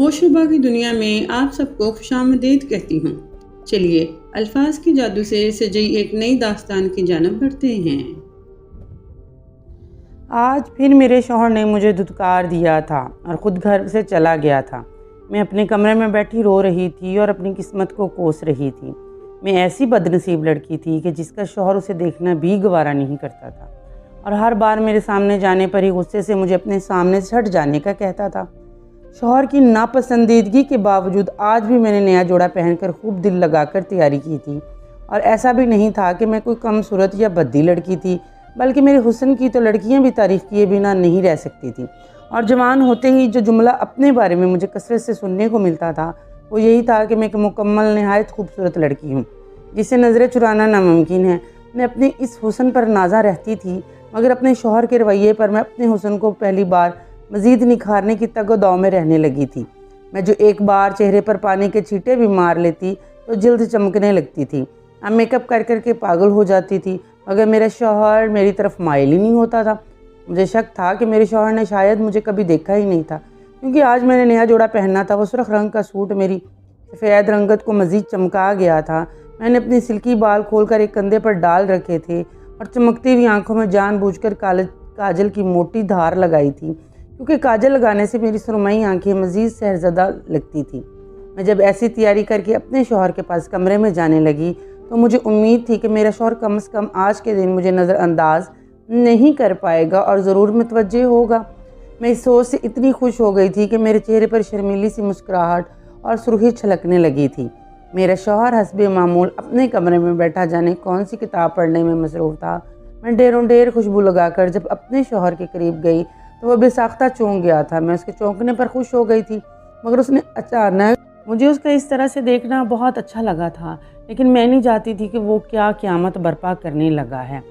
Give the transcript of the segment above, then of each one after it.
होशरुबा की दुनिया में आप सबको खुशामदीद कहती हूँ। चलिए अल्फाज की जादू से सजी एक नई दास्तान की जानब बढ़ते हैं। आज फिर मेरे शौहर ने मुझे धुतकार दिया था और ख़ुद घर से चला गया था। मैं अपने कमरे में बैठी रो रही थी और अपनी किस्मत को कोस रही थी। मैं ऐसी बदनसीब लड़की थी कि जिसका शौहर उसे देखना भी गवारा नहीं करता था और हर बार मेरे सामने जाने पर ही गुस्से से मुझे अपने सामने से हट जाने का कहता था। शौहर की नापसंदीदगी के बावजूद आज भी मैंने नया जोड़ा पहनकर खूब दिल लगाकर तैयारी की थी और ऐसा भी नहीं था कि मैं कोई कम सूरत या भद्दी लड़की थी, बल्कि मेरे हुस्न की तो लड़कियां भी तारीफ़ किए बिना नहीं रह सकती थी। और जवान होते ही जो जुमला अपने बारे में मुझे कसरत से सुनने को मिलता था वो यही था कि मैं एक मुकम्मल नहायत खूबसूरत लड़की हूँ जिसे नज़रें चुराना नामुमकिन है। मैं अपने इस हुस्न पर नाजा रहती थी, मगर अपने शौहर के रवैये पर मैं अपने हुस्न को पहली बार मज़ीद निखारने की तगो-दौ में रहने लगी थी। मैं जो एक बार चेहरे पर पानी के छींटे भी मार लेती तो जल्द चमकने लगती थी। अब मेकअप कर कर के पागल हो जाती थी, मगर मेरा शौहर मेरी तरफ माइल ही नहीं होता था। मुझे शक था कि मेरे शौहर ने शायद मुझे कभी देखा ही नहीं था, क्योंकि आज मैंने नया जोड़ा पहनना था। वो सुर्ख रंग का सूट मेरी सफ़ेद रंगत को मज़ीद चमका गया था। मैंने अपने सिल्की बाल खोलकर एक कंधे पर डाल रखे थे और चमकती हुई आंखों में जानबूझकर काजल की मोटी धार लगाई थी, क्योंकि काजल लगाने से मेरी सुरमई आंखें मज़ीद सहरज़दा लगती थी। मैं जब ऐसी तैयारी करके अपने शौहर के पास कमरे में जाने लगी तो मुझे उम्मीद थी कि मेरा शौहर कम से कम आज के दिन मुझे नज़रअंदाज नहीं कर पाएगा और ज़रूर मुतवज्जे होगा। मैं इस सोच से इतनी खुश हो गई थी कि मेरे चेहरे पर शर्मीली सी मुस्कुराहट और सुर्खी छलकने लगी थी। मेरा शौहर हस्बे मामूल अपने कमरे में बैठा जाने कौन सी किताब पढ़ने में मसरूफ़ था। मैं ढेरों ढेर खुशबू लगाकर जब अपने शौहर के करीब गई तो वह बेसाख्ता चौंक गया था। मैं उसके चौंकने पर खुश हो गई थी, मगर उसने अचानक मुझे उसका इस तरह से देखना बहुत अच्छा लगा था, लेकिन मैं नहीं चाहती थी कि वो क्या क़यामत बर्पा करने लगा है।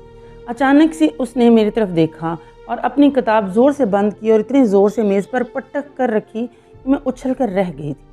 अचानक से उसने मेरी तरफ देखा और अपनी किताब ज़ोर से बंद की और इतनी ज़ोर से मेज़ पर पटक कर रखी कि मैं उछल कर रह गई थी।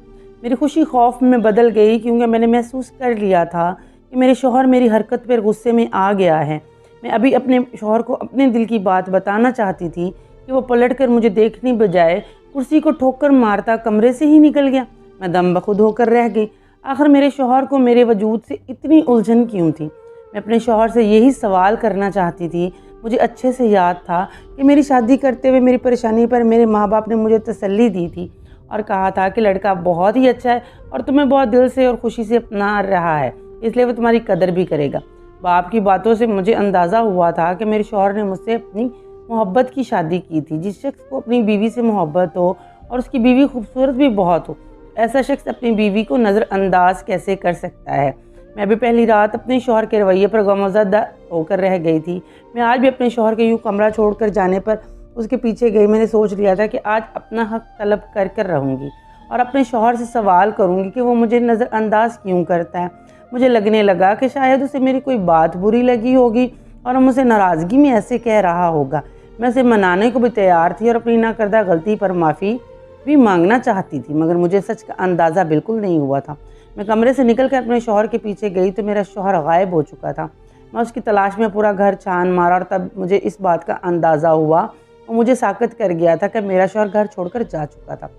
मेरी खुशी खौफ में बदल गई, क्योंकि मैंने महसूस कर लिया था कि मेरे शौहर मेरी हरकत पर गुस्से में आ गया है। मैं अभी अपने शौहर को अपने दिल की बात बताना चाहती थी कि वो पलटकर मुझे देखने बजाय कुर्सी को ठोकर मारता कमरे से ही निकल गया। मैं दम बखुद होकर रह गई। आखिर मेरे शौहर को मेरे वजूद से इतनी उलझन क्यों थी? मैं अपने शौहर से यही सवाल करना चाहती थी। मुझे अच्छे से याद था कि मेरी शादी करते हुए मेरी परेशानी पर मेरे माँ बाप ने मुझे तसल्ली दी थी और कहा था कि लड़का बहुत ही अच्छा है और तुम्हें बहुत दिल से और खुशी से अपना रहा है, इसलिए वो तुम्हारी कदर भी करेगा। बाप की बातों से मुझे अंदाज़ा हुआ था कि मेरे शौहर ने मुझसे अपनी मोहब्बत की शादी की थी। जिस शख्स को अपनी बीवी से मोहब्बत हो और उसकी बीवी खूबसूरत भी बहुत हो, ऐसा शख्स अपनी बीवी को नज़रअंदाज कैसे कर सकता है? मैं अभी पहली रात अपने शौहर के रवैये पर गमज़दा होकर रह गई थी। मैं आज भी अपने शौहर के यूँ कमरा छोड़कर जाने पर उसके पीछे गई। मैंने सोच लिया था कि आज अपना हक तलब कर कर रहूँगी और अपने शौहर से सवाल करूँगी कि वो मुझे नज़रअंदाज क्यों करता है। मुझे लगने लगा कि शायद उसे मेरी कोई बात बुरी लगी होगी और मुझसे नाराज़गी में ऐसे कह रहा होगा। मैं उसे मनाने को भी तैयार थी और अपनी नाकर्दा गलती पर माफ़ी भी मांगना चाहती थी, मगर मुझे सच का अंदाज़ा बिल्कुल नहीं हुआ था। मैं कमरे से निकलकर अपने शौहर के पीछे गई तो मेरा शौहर गायब हो चुका था। मैं उसकी तलाश में पूरा घर छान मारा और तब मुझे इस बात का अंदाज़ा हुआ और मुझे साकत कर गया था कि मेरा शौहर घर छोड़कर जा चुका था।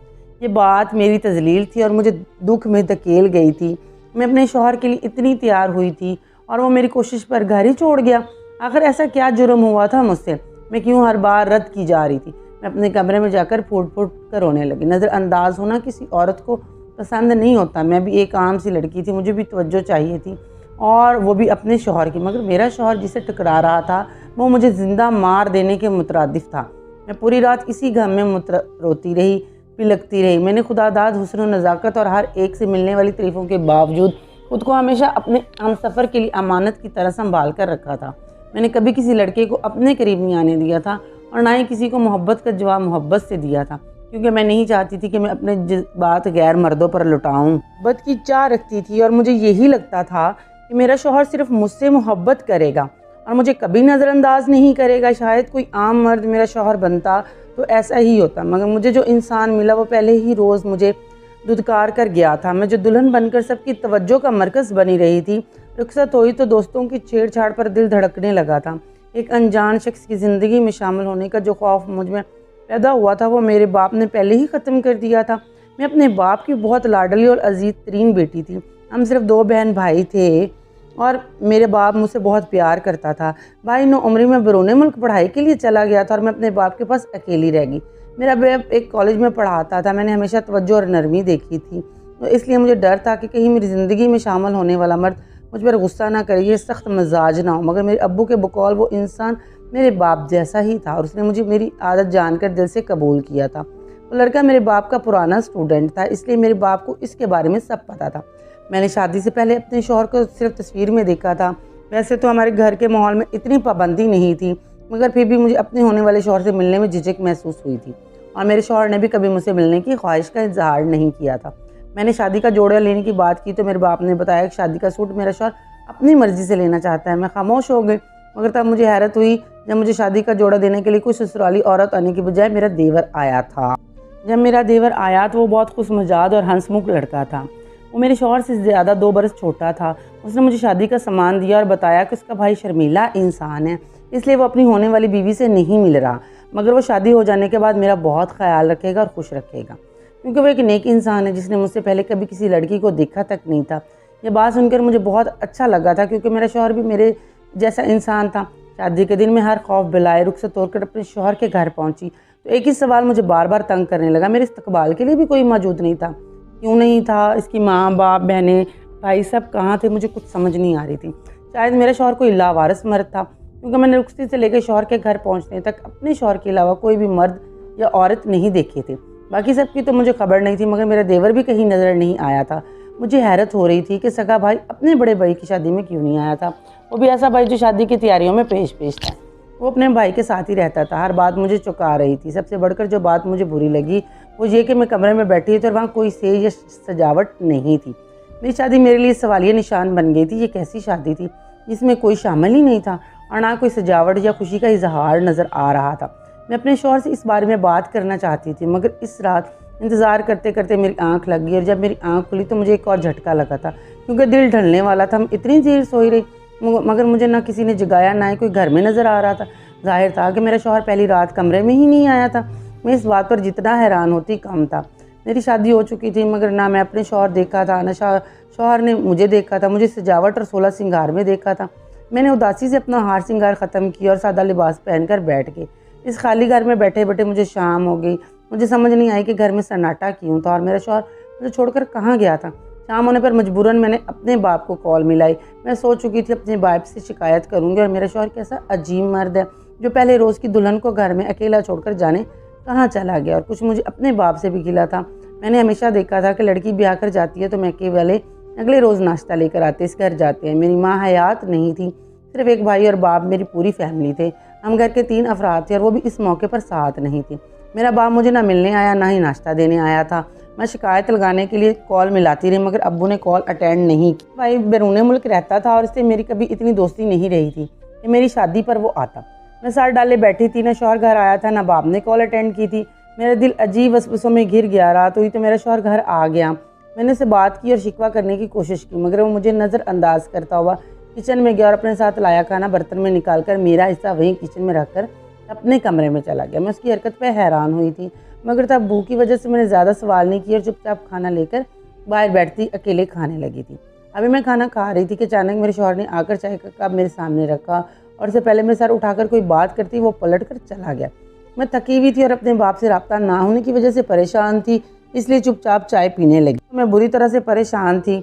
ये बात मेरी तजलील थी और मुझे दुख में धकेल गई थी। मैं अपने शौहर के लिए इतनी तैयार हुई थी और वो मेरी कोशिश पर घर ही छोड़ गया। आखिर ऐसा क्या जुर्म हुआ था मुझसे? मैं क्यों हर बार रद्द की जा रही थी? मैं अपने कमरे में जाकर फूट फूट कर रोने लगी। नज़रअंदाज होना किसी औरत को पसंद नहीं होता। मैं भी एक आम सी लड़की थी, मुझे भी तवज्जो चाहिए थी, और वो भी अपने शौहर की। मगर मेरा शौहर जिसे टकरा रहा था वो मुझे ज़िंदा मार देने के मुतरादिफ था। मैं पूरी रात इसी गम में रोती रही, पिलकती रही। मैंने खुदादाद हुस्न और नज़ाकत और हर एक से मिलने वाली तारीफ़ों के बावजूद खुद को हमेशा अपने हम सफ़र के लिए अमानत की तरह संभाल कर रखा था। मैंने कभी किसी लड़के को अपने करीब नहीं आने दिया था और ना ही किसी को मोहब्बत का जवाब मोहब्बत से दिया था, क्योंकि मैं नहीं चाहती थी कि मैं अपने जज्बात गैर मर्दों पर लुटाऊं। मोहब्बत की चाह रखती थी और मुझे यही लगता था कि मेरा शौहर सिर्फ मुझसे मोहब्बत करेगा और मुझे कभी नज़रअंदाज नहीं करेगा। शायद कोई आम मर्द मेरा शौहर बनता तो ऐसा ही होता, मगर मुझे जो इंसान मिला वो पहले ही रोज़ मुझे धुतकार कर गया था। मैं जो दुल्हन बनकर सबकी तवज्जो का मरकज़ बनी रही थी, रुखसत हुई तो दोस्तों की छेड़छाड़ पर दिल धड़कने लगा था। एक अनजान शख्स की ज़िंदगी में शामिल होने का जो खौफ मुझ में पैदा हुआ था वो मेरे बाप ने पहले ही ख़त्म कर दिया था। मैं अपने बाप की बहुत लाडली और अजीज़ तरीन बेटी थी। हम सिर्फ 2 बहन भाई थे और मेरे बाप मुझसे बहुत प्यार करता था। भाई 9 उम्र में बैरून मुल्क पढ़ाई के लिए चला गया था और मैं अपने बाप के पास अकेली रह गई। मेरा बाप एक कॉलेज में पढ़ाता था। मैंने हमेशा तवज्जो और नरमी देखी थी, तो इसलिए मुझे डर था कि कहीं मेरी ज़िंदगी में शामिल होने वाला मर्द मुझ पर गुस्सा ना करे, ये सख्त मिजाज ना हो। मगर मेरे अब्बू के बकौल वो इंसान मेरे बाप जैसा ही था और उसने मुझे मेरी आदत जानकर दिल से कबूल किया था। वो लड़का मेरे बाप का पुराना स्टूडेंट था, इसलिए मेरे बाप को इसके बारे में सब पता था। मैंने शादी से पहले अपने शौहर को सिर्फ तस्वीर में देखा था। वैसे तो हमारे घर के माहौल में इतनी पाबंदी नहीं थी, मगर फिर भी मुझे अपने होने वाले शौहर से मिलने में झिझक महसूस हुई थी और मेरे शौहर ने भी कभी मुझसे मिलने की ख्वाहिश का इजहार नहीं किया था। मैंने शादी का जोड़ा लेने की बात की तो मेरे बाप ने बताया कि शादी का सूट मेरा शौहर अपनी मर्ज़ी से लेना चाहता है। मैं खामोश हो गई, मगर तब मुझे हैरत हुई जब मुझे शादी का जोड़ा देने के लिए कोई ससुराली औरत आने की बजाय मेरा देवर आया था। जब मेरा देवर आया तो वो बहुत खुशमिजाज और हंसमुख लड़का था। वो मेरे शौहर से ज़्यादा 2 बरस छोटा था। उसने मुझे शादी का सामान दिया और बताया कि उसका भाई शर्मीला इंसान है, इसलिए वो अपनी होने वाली बीवी से नहीं मिल रहा, मगर वो शादी हो जाने के बाद मेरा बहुत ख्याल रखेगा और खुश रखेगा, क्योंकि वो एक नेक इंसान है जिसने मुझसे पहले कभी किसी लड़की को देखा तक नहीं था। ये बात सुनकर मुझे बहुत अच्छा लगा था, क्योंकि मेरा शौहर भी मेरे जैसा इंसान था। शादी के दिन मैं हर खौफ बिलाए रुखसत तोड़कर अपने शौहर के घर पहुंची तो एक ही सवाल मुझे बार बार तंग करने लगा। मेरे इस्तकबाल के लिए भी कोई मौजूद नहीं था। क्यों नहीं था? इसकी माँ बाप बहनें भाई सब कहाँ थे? मुझे कुछ समझ नहीं आ रही थी। शायद मेरा शौहर कोई लावारिस मर्द था, क्योंकि मैंने रुखसती से लेकर शौहर के घर पहुँचने तक अपने शौहर के अलावा कोई भी मर्द या औरत नहीं देखे थे। बाकी सबकी तो मुझे खबर नहीं थी, मगर मेरा देवर भी कहीं नज़र नहीं आया था। मुझे हैरत हो रही थी कि सगा भाई अपने बड़े भाई की शादी में क्यों नहीं आया था। वो भी ऐसा भाई जो शादी की तैयारियों में पेश था। वो अपने भाई के साथ ही रहता था। हर बात मुझे चौंका रही थी। सबसे बढ़कर जो बात मुझे बुरी लगी वो ये कि मैं कमरे में बैठी थी और वहाँ कोई सेज या सजावट नहीं थी। मेरी शादी मेरे लिए सवालिया निशान बन गई थी। ये कैसी शादी थी जिसमें कोई शामिल ही नहीं था और ना कोई सजावट या खुशी का इजहार नज़र आ रहा था। मैं अपने शौहर से इस बारे में बात करना चाहती थी, मगर इस रात इंतज़ार करते करते मेरी आंख लग गई और जब मेरी आंख खुली तो मुझे एक और झटका लगा था, क्योंकि दिल ढलने वाला था। मैं इतनी देर सोई रही, मगर मुझे ना किसी ने जगाया, ना ही कोई घर में नज़र आ रहा था। जाहिर था कि मेरा शौहर पहली रात कमरे में ही नहीं आया था। मैं इस बात पर जितना हैरान होती कम था। मेरी शादी हो चुकी थी, मगर ना मैं अपने शौहर देखा था, ना शौहर ने मुझे देखा था। मुझे सजावट और 16 सिंगार में देखा था। मैंने उदासी से अपना हार सिंगार ख़त्म किया और सादा लिबास पहनकर बैठ गई। इस खाली घर में बैठे बैठे मुझे शाम हो गई। मुझे समझ नहीं आई कि घर में सन्नाटा क्यों था और मेरा शौहर मुझे छोड़कर कहाँ गया था। शाम होने पर मजबूरन मैंने अपने बाप को कॉल मिलाई। मैं सोच चुकी थी अपने बाप से शिकायत करूंगी और मेरा शौहर कैसा अजीब मर्द है जो पहले रोज़ की दुल्हन को घर में अकेला छोड़कर जाने कहाँ चला गया। और कुछ मुझे अपने बाप से भी गिला था। मैंने हमेशा देखा था कि लड़की ब्याह कर जाती है तो मैके वाले अगले रोज़ नाश्ता लेकर आते, इस घर जाते हैं। मेरी माँ हयात नहीं थी, सिर्फ एक भाई और बाप मेरी पूरी फैमिली थे। हम घर के 3 अफराद थे और वो भी इस मौके पर साथ नहीं थी। मेरा बाप मुझे ना मिलने आया ना ही नाश्ता देने आया था। मैं शिकायत लगाने के लिए कॉल मिलाती रही, मगर अब्बू ने कॉल अटेंड नहीं की। भाई बैरून मुल्क रहता था और इससे मेरी कभी इतनी दोस्ती नहीं रही थी कि मेरी शादी पर वो आता। मैं सर डाले बैठी थी, ना शौहर घर आया था ना बाप ने कॉल अटेंड की थी। मेरा दिल अजीब वसवसों में घिर गया। रात हुई तो मेरा शौहर घर आ गया। मैंने उससे बात की और शिकवा करने की कोशिश की, मगर वो मुझे नज़रअंदाज करता हुआ किचन में गया और अपने साथ लाया खाना बर्तन में निकाल कर मेरा हिस्सा वहीं किचन में रखकर अपने कमरे में चला गया। मैं उसकी हरकत पर हैरान हुई थी, मगर तब भूख की वजह से मैंने ज़्यादा सवाल नहीं किए और चुपचाप खाना लेकर बाहर बैठती अकेले खाने लगी थी। अभी मैं खाना खा रही थी कि अचानक मेरे शौहर ने आकर चाय का कप मेरे सामने रखा और इससे पहले मैं सर उठाकर कोई बात करती वो पलट कर चला गया। मैं थकी हुई थी और अपने बाप से रब्ता ना होने की वजह से परेशान थी, इसलिए चुपचाप चाय पीने लगी। मैं बुरी तरह से परेशान थी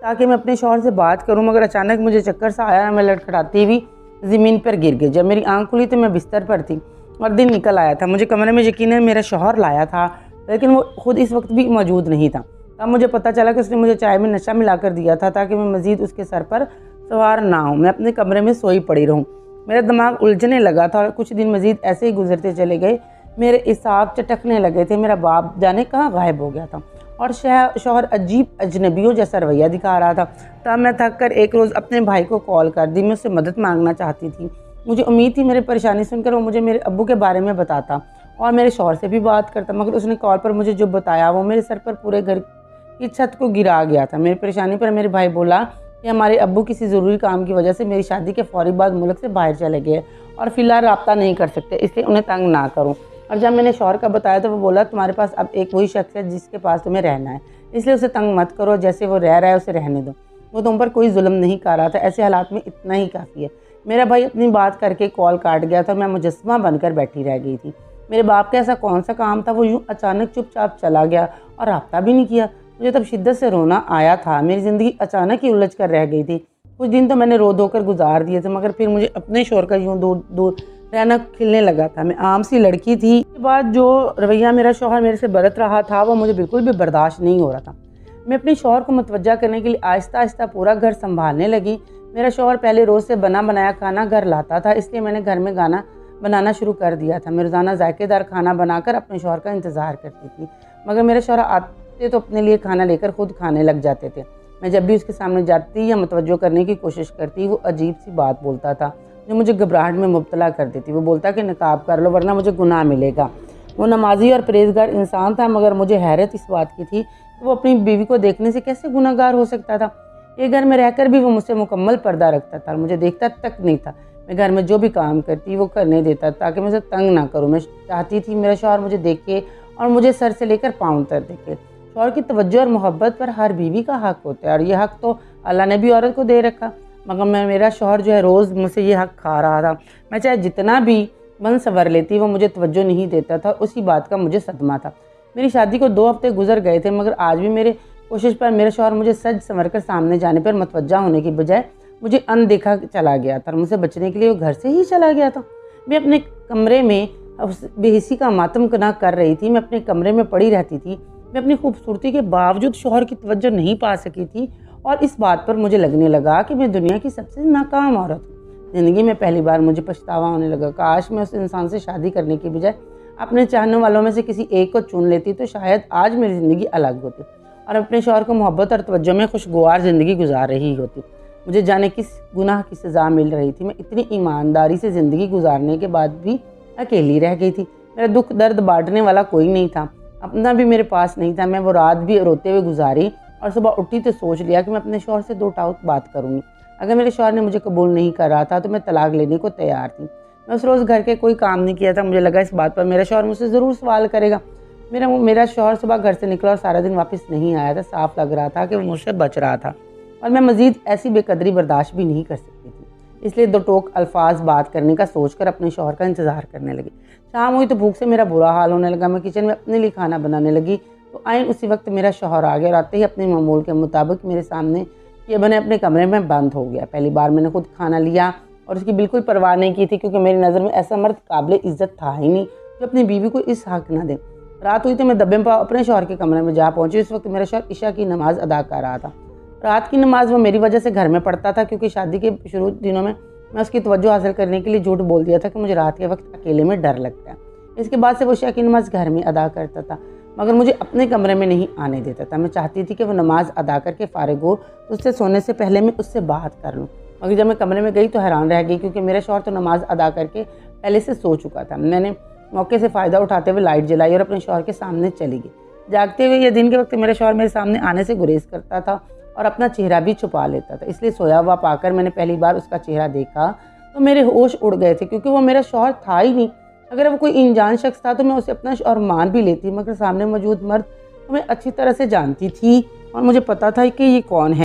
ताकि मैं अपने शौहर से बात करूं, मगर अचानक मुझे चक्कर सा आया। मैं लड़खड़ाती हुई ज़मीन पर गिर गई। जब मेरी आंख खुली तो मैं बिस्तर पर थी और दिन निकल आया था। मुझे कमरे में यकीनन मेरा शौहर लाया था, लेकिन वो खुद इस वक्त भी मौजूद नहीं था। तब मुझे पता चला कि उसने मुझे चाय में नशा मिलाकर दिया था ताकि मैं मज़ीद उसके सर पर सवार ना हूँ। मैं अपने कमरे में सोई पड़ी रहूँ। मेरा दिमाग उलझने लगा था और कुछ दिन मज़ीद ऐसे ही गुजरते चले गए। मेरे हिसाब चटकने लगे थे। मेरा बाप जाने कहाँ गायब हो गया था और शौहर अजीब अजनबियों जैसा रवैया दिखा रहा था। तब मैं थक कर एक रोज़ अपने भाई को कॉल कर दी। मैं उससे मदद मांगना चाहती थी। मुझे उम्मीद थी मेरी परेशानी सुनकर वो मुझे मेरे अब्बू के बारे में बताता और मेरे शौहर से भी बात करता, मगर उसने कॉल पर मुझे जो बताया वो मेरे सर पर पूरे घर की छत को गिरा गया था। मेरी परेशानी पर मेरे भाई बोला कि हमारे अब्बू किसी ज़रूरी काम की वजह से मेरी शादी के फ़ौरी बाद मुल्क से बाहर चले गए और फ़िलहाल रब्ता नहीं कर सकते, इसलिए उन्हें तंग ना करूँ। और जब मैंने शौहर का बताया तो वो बोला तुम्हारे पास अब एक वही शख्स है जिसके पास तुम्हें रहना है, इसलिए उसे तंग मत करो, जैसे वो रह रहा है उसे रहने दो, वो तुम पर कोई जुल्म नहीं कर रहा था, ऐसे हालात में इतना ही काफ़ी है। मेरा भाई अपनी बात करके कॉल काट गया था और मैं मुजस्समा बनकर बैठी रह गई थी। मेरे बाप का ऐसा कौन सा काम था, वो यूँ अचानक चुपचाप चला गया और रब्ता भी नहीं किया। मुझे तब शिद्दत से रोना आया था, मेरी ज़िंदगी अचानक ही उलझ कर रह गई थी। कुछ दिन तो मैंने रो धो कर गुजार दिए थे, मगर फिर मुझे अपने शौहर का यूँ दूर दूर रहना खिलने लगा था। मैं आम सी लड़की थी। इसके बाद जो रवैया मेरा शौहर मेरे से बरत रहा था वो मुझे बिल्कुल भी बर्दाश्त नहीं हो रहा था। मैं अपने शौहर को मुतवज्जा करने के लिए आहिस्ता आहिस्ता पूरा घर संभालने लगी। मेरा शौहर पहले रोज़ से बना बनाया खाना घर लाता था, इसलिए मैंने घर में गाना बनाना शुरू कर दिया था। मैं रोज़ाना जायकेदार खाना बनाकर अपने शौहर का इंतज़ार करती थी, मगर मेरे शौहर आते तो अपने लिए खाना लेकर खुद खाने लग जाते थे। मैं जब भी उसके सामने जाती या मुतवज्जो करने की कोशिश करती, वो अजीब सी बात बोलता था जो मुझे घबराहट में मुब्तला कर देती। वो बोलता कि नकाब कर लो वरना मुझे गुनाह मिलेगा। वो नमाजी और परहेज़गार इंसान था, मगर मुझे हैरत इस बात की थी कि वो अपनी बीवी को देखने से कैसे गुनाहगार हो सकता था। एक घर में रहकर भी वो मुझसे मुकम्मल पर्दा रखता था और मुझे देखता तक नहीं था। मैं घर में जो भी काम करती वो करने देता ताकि मैं उसे तंग ना करूँ। मैं चाहती थी मेरा शौहर मुझे देखे और मुझे सर से लेकर पाँव तक देखे। शौहर की तवज्जो और मोहब्बत पर हर बीवी का हक़ होता है और ये हक़ तो अल्लाह ने भी औरत को दे रखा, मगर मेरा शौहर जो है रोज़ मुझसे ये हक़ खा रहा था। मैं चाहे जितना भी बन संवर लेती वो मुझे तवज्जो नहीं देता था। उसी बात का मुझे सदमा था। मेरी शादी को 2 हफ्ते गुजर गए थे, मगर आज भी मेरे कोशिश पर मेरा शौहर मुझे सज संवर कर सामने जाने पर मतवज्जा होने की बजाय मुझे अनदेखा चला गया था और मुझसे बचने के लिए वो घर से ही चला गया था। मैं अपने कमरे में बेहिसी का मातम ना कर रही थी। मैं अपने कमरे में पड़ी रहती थी। मैं अपनी खूबसूरती के बावजूद शौहर की तवज्जो नहीं पा सकी थी और इस बात पर मुझे लगने लगा कि मैं दुनिया की सबसे नाकाम औरत हूँ। ज़िंदगी में पहली बार मुझे पछतावा होने लगा। काश मैं उस इंसान से शादी करने की बजाय अपने चाहने वालों में से किसी एक को चुन लेती तो शायद आज मेरी ज़िंदगी अलग होती और अपने शौहर को मोहब्बत और तवज्जो में खुशगवार ज़िंदगी गुजार रही होती। मुझे जाने किस गुनाह की सज़ा मिल रही थी। मैं इतनी ईमानदारी से ज़िंदगी गुजारने के बाद भी अकेली रह गई थी। मेरा दुख दर्द बांटने वाला कोई नहीं था, अपना भी मेरे पास नहीं था। मैं वो रात भी रोते हुए गुजारी और सुबह उठी तो सोच लिया कि मैं अपने शौहर से 2 टाउक बात करूँगी। अगर मेरे शौहर ने मुझे कबूल नहीं कर रहा था तो मैं तलाक लेने को तैयार थी। मैं उस रोज़ घर के कोई काम नहीं किया था। मुझे लगा इस बात पर मेरा शौहर मुझसे ज़रूर सवाल करेगा। मेरा शौहर सुबह घर से निकला और सारा दिन वापस नहीं आया था। साफ लग रहा था कि वो मुझसे बच रहा था और मैं मज़ीद ऐसी बेकदरी बर्दाश्त भी नहीं कर सकती थी। इसलिए 2 टोक अल्फाज बात करने का सोचकर अपने शौहर का इंतज़ार करने लगी। शाम हुई तो भूख से मेरा बुरा हाल होने लगा। मैं किचन में अपने लिए खाना बनाने लगी तो आइन उसी वक्त मेरा शौहर आ गया और आते ही अपने मामूल के मुताबिक मेरे सामने ये बने अपने कमरे में बंद हो गया। पहली बार मैंने खुद खाना लिया और उसकी बिल्कुल परवाह नहीं की थी, क्योंकि मेरी नज़र में ऐसा मर्द काबिल इज़्ज़त था ही नहीं जो अपनी बीवी को इस हक़ ना दे। रात हुई तो मैं दब्बे पाँव अपने शौहर के कमरे में जा पहुंची। उस वक्त मेरा शौहर इशा की नमाज़ अदा कर रहा था। रात की नमाज़ वो मेरी वजह से घर में पढ़ता था, क्योंकि शादी के शुरू दिनों में मैं उसकी तवज्जो हासिल करने के लिए झूठ बोल दिया था कि मुझे रात के वक्त अकेले में डर लगता है। इसके बाद से वो इशा की नमाज़ घर में अदा करता था, मगर मुझे अपने कमरे में नहीं आने देता था। मैं चाहती थी कि वो नमाज़ अदा करके फ़ारिग हो तो उससे सोने से पहले मैं उससे बात कर लूँ। मगर जब मैं कमरे में गई तो हैरान रह गई, क्योंकि मेरा शौहर तो नमाज़ अदा करके पहले से सो चुका था। मैंने मौके से फ़ायदा उठाते हुए लाइट जलाई और अपने शौहर के सामने चली गई। जागते हुए या दिन के वक्त मेरा शौहर मेरे सामने आने से गुरेज करता था और अपना चेहरा भी छुपा लेता था। इसलिए सोया हुआ पाकर मैंने पहली बार उसका चेहरा देखा तो मेरे होश उड़ गए थे, क्योंकि वो मेरा शौहर था ही नहीं। अगर वो कोई अनजान शख्स था तो मैं उसे अपना शौहर मान भी लेती, मगर सामने मौजूद मर्द तो मैं अच्छी तरह से जानती थी और मुझे पता था कि ये कौन है।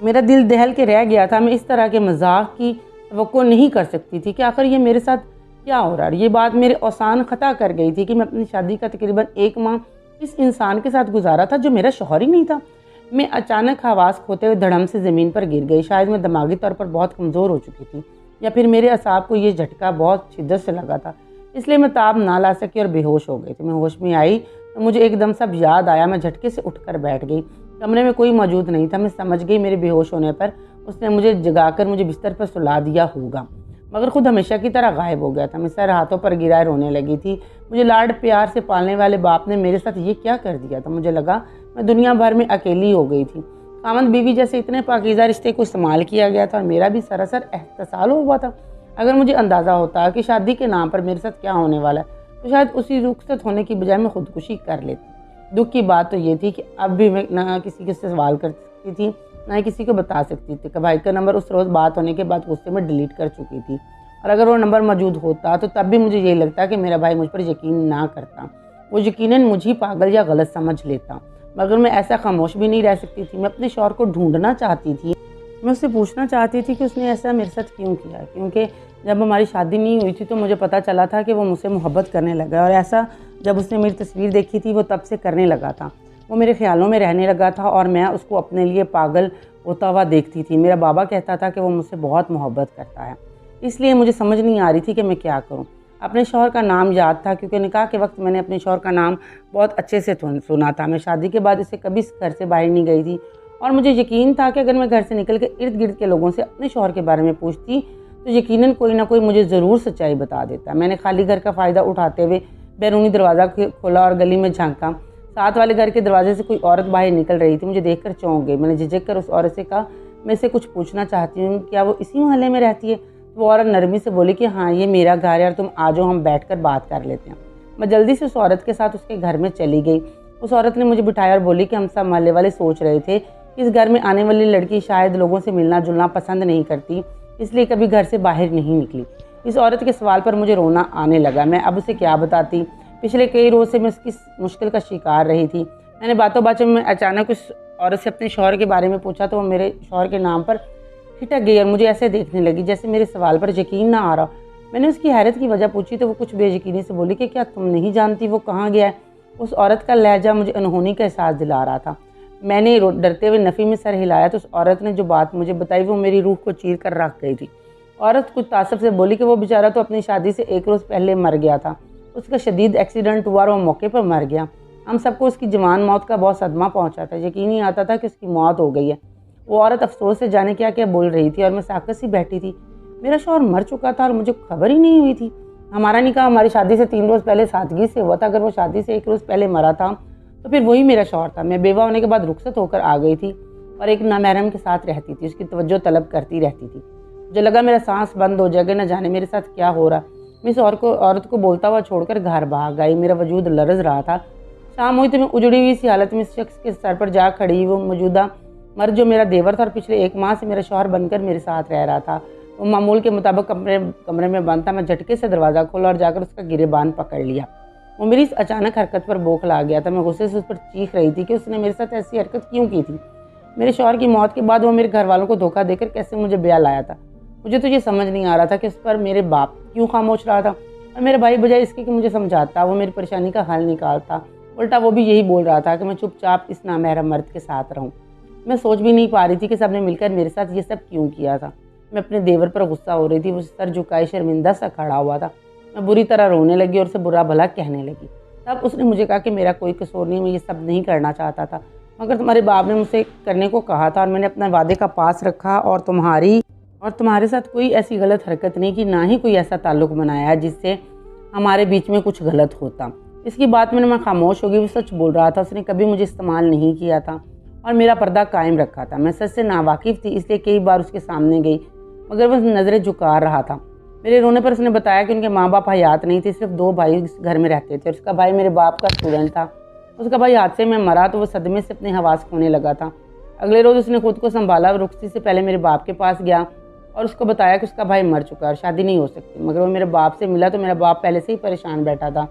मेरा दिल दहल के रह गया था। मैं इस तरह के मजाक की तवक्को नहीं कर सकती थी कि आखिर ये मेरे साथ क्या हो रहा है। ये बात मेरे औसान ख़ता कर गई थी कि मैं अपनी शादी का तकरीबन 1 माह इस इंसान के साथ गुजारा था जो मेरा शौहर ही नहीं था। मैं अचानक हवास खोते हुए धड़म से ज़मीन पर गिर गई। शायद मैं दिमागी तौर पर बहुत कमज़ोर हो चुकी थी, या फिर मेरे असाब को ये झटका बहुत शिद्दत से लगा था, इसलिए मैं ताब ना ला सकी और बेहोश हो गई थी। मैं होश में आई तो मुझे एकदम सब याद आया। मैं झटके से उठकर बैठ गई। कमरे में कोई मौजूद नहीं था। मैं समझ गई मेरे बेहोश होने पर उसने मुझे जगाकर मुझे बिस्तर पर सुला दिया होगा, मगर खुद हमेशा की तरह गायब हो गया था। मैं सर हाथों पर गिराए रोने लगी थी। मुझे लाड प्यार से पालने वाले बाप ने मेरे साथ ये क्या कर दिया था। मुझे लगा मैं दुनिया भर में अकेली हो गई थी। खामद बीवी जैसे इतने पाकीज़ा रिश्ते को इस्तेमाल किया गया था और मेरा भी सरासर एहतसाल हुआ था। अगर मुझे अंदाज़ा होता कि शादी के नाम पर मेरे साथ क्या होने वाला है तो शायद उसी रुखसत होने की बजाय मैं खुदकुशी कर लेती। दुख की बात तो ये थी कि अब भी मैं ना किसी के सवाल कर सकती थी, ना ही किसी को बता सकती थी। कि भाई का नंबर उस रोज़ बात होने के बाद गुस्से में डिलीट कर चुकी थी और अगर वो नंबर मौजूद होता तो तब भी मुझे यही लगता कि मेरा भाई मुझ पर यकीन ना करता, वो यकीनन मुझे पागल या गलत समझ लेता। मगर मैं ऐसा खामोश भी नहीं रह सकती थी। मैं अपने शौहर को ढूंढना चाहती थी। मैं उससे पूछना चाहती थी कि उसने ऐसा मेरे साथ क्यों किया, क्योंकि जब हमारी शादी नहीं हुई थी तो मुझे पता चला था कि वो मुझसे मोहब्बत करने लगा, और ऐसा जब उसने मेरी तस्वीर देखी थी वो तब से करने लगा था। वो मेरे ख्यालों में रहने लगा था और मैं उसको अपने लिए पागल होता हुआ देखती थी। मेरा बाबा कहता था कि वो मुझसे बहुत मोहब्बत करता है, इसलिए मुझे समझ नहीं आ रही थी कि मैं क्या करूं। अपने शौहर का नाम याद था, क्योंकि निकाह के वक्त मैंने अपने शौहर का नाम बहुत अच्छे से सुना था। मैं शादी के बाद इससे कभी घर से बाहर नहीं गई थी, और मुझे यकीन था कि अगर मैं घर से निकल के इर्द गिर्द के लोगों से अपने शौहर के बारे में पूछती तो यकीनन कोई ना कोई मुझे ज़रूर सच्चाई बता देता। मैंने खाली घर का फ़ायदा उठाते हुए बैरूनी दरवाज़ा खोला और गली में झांका। साथ वाले घर के दरवाजे से कोई औरत बाहर निकल रही थी। मुझे देखकर चौंक गई। मैंने झिझक कर उस औरत से कहा, मैं इससे कुछ पूछना चाहती हूँ, क्या वो इसी मोहल्ले में रहती है? तो वो औरत नरमी से बोली कि हाँ, ये मेरा घर है और तुम आ जाओ, हम बैठ कर बात कर लेते हैं। मैं जल्दी से उस औरत के साथ उसके घर में चली गई। उस औरत ने मुझे बिठाया और बोली कि हम सब मोहल्ले वाले सोच रहे थे कि इस घर में आने वाली लड़की शायद लोगों से मिलना जुलना पसंद नहीं करती, इसलिए कभी घर से बाहर नहीं निकली। इस औरत के सवाल पर मुझे रोना आने लगा। मैं अब उसे क्या बताती? पिछले कई रोज़ से मैं उसकी मुश्किल का शिकार रही थी। मैंने बातों बातों में अचानक उस औरत से अपने शौहर के बारे में पूछा तो वो मेरे शौहर के नाम पर ठिठक गई और मुझे ऐसे देखने लगी जैसे मेरे सवाल पर यकीन ना आ रहा। मैंने उसकी हैरत की वजह पूछी तो वो कुछ बेयकीनी से बोली कि क्या तुम नहीं जानती वो कहाँ गया है? उस औरत का लहजा मुझे अनहोनी का एहसास दिला रहा था। मैंने डरते हुए नफ़ी में सर हिलाया तो उस औरत ने जो बात मुझे बताई वो मेरी रूह को चीर कर रख गई थी। औरत कुछ तासुब से बोली कि वो बेचारा तो अपनी शादी से एक रोज़ पहले मर गया था। उसका शदीद एक्सीडेंट हुआ और वो मौके पर मर गया। हम सबको उसकी जवान मौत का बहुत सदमा पहुंचा था। यकीन नहीं आता था कि उसकी मौत हो गई है। वो औरत अफसोस से जाने क्या क्या बोल रही थी और मैं साकत सी बैठी थी। मेरा शौहर मर चुका था और मुझे खबर ही नहीं हुई थी। हमारा निकाह हमारी शादी से 3 रोज़ पहले सादगी से हुआ था। अगर वो शादी से 1 रोज़ पहले मरा था तो फिर वही मेरा शौहर था। मैं बेवा होने के बाद रुखसत होकर आ गई थी और एक नामहरम के साथ रहती थी। उसकी तवज्जो तलब करती रहती थी। मुझे लगा मेरा सांस बंद हो जाएगा, न जाने मेरे साथ क्या हो रहा। मैं इस औरत को बोलता हुआ छोड़कर घर भाग आई। मेरा वजूद लरज़ रहा था। शाम हुई तो मैं उजड़ी हुई सी हालत में इस शख्स के सर पर जा खड़ी। वो मौजूदा मर्द जो मेरा देवर था और पिछले 1 माह से मेरा शौहर बनकर मेरे साथ रह रहा था, वो मामूल के मुताबिक कमरे में बंद था। मैं झटके से दरवाज़ा खोला और जाकर उसका गिरेबान पकड़ लिया। वो मेरी इस अचानक हरकत पर बौखला आ गया था। मैं गुस्से से उस पर चीख रही थी कि उसने मेरे साथ ऐसी हरकत क्यों की थी। मेरे शौहर की मौत के बाद वो मेरे घर वालों को धोखा देकर कैसे मुझे ब्याह लाया था। मुझे तो ये समझ नहीं आ रहा था कि उस पर मेरे बाप क्यों खामोश रहा था और मेरा भाई बजाय इसके कि मुझे समझाता, वो मेरी परेशानी का हल निकालता, उल्टा वो भी यही बोल रहा था कि मैं चुपचाप इस नामहरम मर्द के साथ रहूं। मैं सोच भी नहीं पा रही थी कि सबने मिलकर मेरे साथ ये सब क्यों किया था। मैं अपने देवर पर गुस्सा हो रही थी। वो सर झुकाए शर्मिंदा सा खड़ा हुआ था। मैं बुरी तरह रोने लगी और उसे बुरा भला कहने लगी। तब उसने मुझे कहा कि मेरा कोई कसूर नहीं, मैं ये सब नहीं करना चाहता था, मगर तुम्हारे बाप ने मुझसे करने को कहा था और मैंने अपने वादे का पास रखा और तुम्हारे साथ कोई ऐसी गलत हरकत नहीं की, ना ही कोई ऐसा ताल्लुक़ बनाया जिससे हमारे बीच में कुछ गलत होता। इसकी बात में मैं खामोश हो गई। वो सच बोल रहा था। उसने कभी मुझे इस्तेमाल नहीं किया था और मेरा पर्दा कायम रखा था। मैं सच से नावाकिफ़ थी, इसलिए कई बार उसके सामने गई, मगर वह नज़रें झुका रहा था। मेरे रोने पर उसने बताया कि उनके माँ बाप हयात नहीं थे, सिर्फ 2 भाई इस घर में रहते थे। उसका भाई मेरे बाप का स्टूडेंट था। उसका भाई हादसे में मरा तो वो सदमे से अपने हवास खोने लगा था। अगले रोज़ उसने खुद को संभाला, रुखसती से पहले मेरे बाप के पास गया और उसको बताया कि उसका भाई मर चुका है और शादी नहीं हो सकती। मगर वो मेरे बाप से मिला तो मेरा बाप पहले से ही परेशान बैठा था।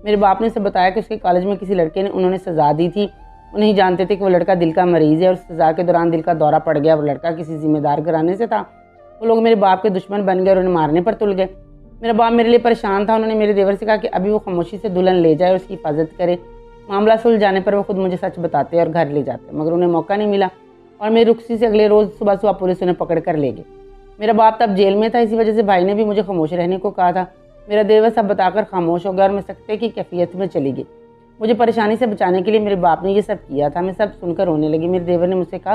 मेरे बाप ने उसे बताया कि उसके कॉलेज में किसी लड़के ने उन्होंने सज़ा दी थी। वो नहीं जानते थे कि वो लड़का दिल का मरीज़ है और सज़ा के दौरान दिल का दौरा पड़ गया। वो लड़का किसी जिम्मेदार घराने से था। वो लोग मेरे बाप के दुश्मन बन गए और उन्हें मारने पर तुल गए। मेरा बाप मेरे लिए परेशान था। उन्होंने मेरे देवर से कहा कि अभी वो खामोशी से दुल्हन ले जाए और उसकी हिफाजत करे। मामला सुलझ जाने पर वो खुद मुझे सच बताते और घर ले जाते, मगर उन्हें मौका नहीं मिला और मेरी रुखसी से अगले रोज़ सुबह पुलिस उन्हें पकड़ कर ले गए। मेरा बाप तब जेल में था, इसी वजह से भाई ने भी मुझे खामोश रहने को कहा था। मेरा देवर सब बताकर खामोश हो गया और मैं सख्ते की कैफियत में चली गई। मुझे परेशानी से बचाने के लिए मेरे बाप ने ये सब किया था। मैं सब सुनकर रोने लगी। मेरे देवर ने मुझसे कहा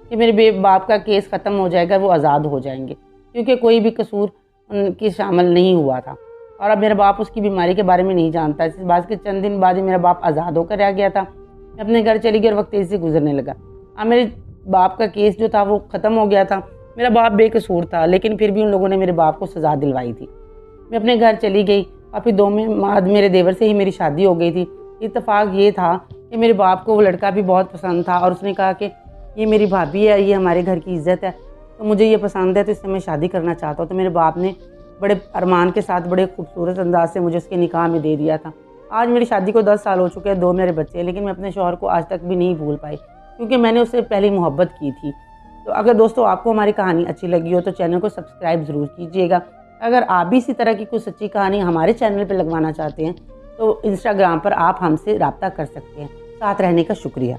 कि मेरे बाप का केस ख़त्म हो जाएगा, वो आज़ाद हो जाएंगे, क्योंकि कोई भी कसूर उनकी शामिल नहीं हुआ था और अब मेरा बाप उसकी बीमारी के बारे में नहीं जानता। इस बात के चंद दिन बाद ही मेरा बाप आज़ाद होकर रह गया था। मैं अपने घर चली गई और वक्त तेज़ी से गुजरने लगा। अब मेरे बाप का केस जो था वो ख़त्म हो गया था। मेरा बाप बेकसूर था, लेकिन फिर भी उन लोगों ने मेरे बाप को सज़ा दिलवाई थी। मैं अपने घर चली गई और फिर 2 महीने बाद मेरे देवर से ही मेरी शादी हो गई थी। इत्तेफाक ये था कि मेरे बाप को वो लड़का भी बहुत पसंद था और उसने कहा कि ये मेरी भाभी है, ये हमारे घर की इज़्ज़त है, तो मुझे ये पसंद है, तो इससे मैं शादी करना चाहता हूँ। तो मेरे बाप ने बड़े अरमान के साथ बड़े खूबसूरत अंदाज से मुझे उसके निकाह में दे दिया था। आज मेरी शादी को 10 साल हो चुके हैं, 2 मेरे बच्चे हैं, लेकिन मैं अपने शौहर को आज तक भी नहीं भूल पाई, क्योंकि मैंने उससे पहले मोहब्बत की थी। तो अगर दोस्तों आपको हमारी कहानी अच्छी लगी हो तो चैनल को सब्सक्राइब ज़रूर कीजिएगा। अगर आप भी इसी तरह की कुछ सच्ची कहानी हमारे चैनल पर लगवाना चाहते हैं तो इंस्टाग्राम पर आप हमसे रब्ता कर सकते हैं। साथ रहने का शुक्रिया।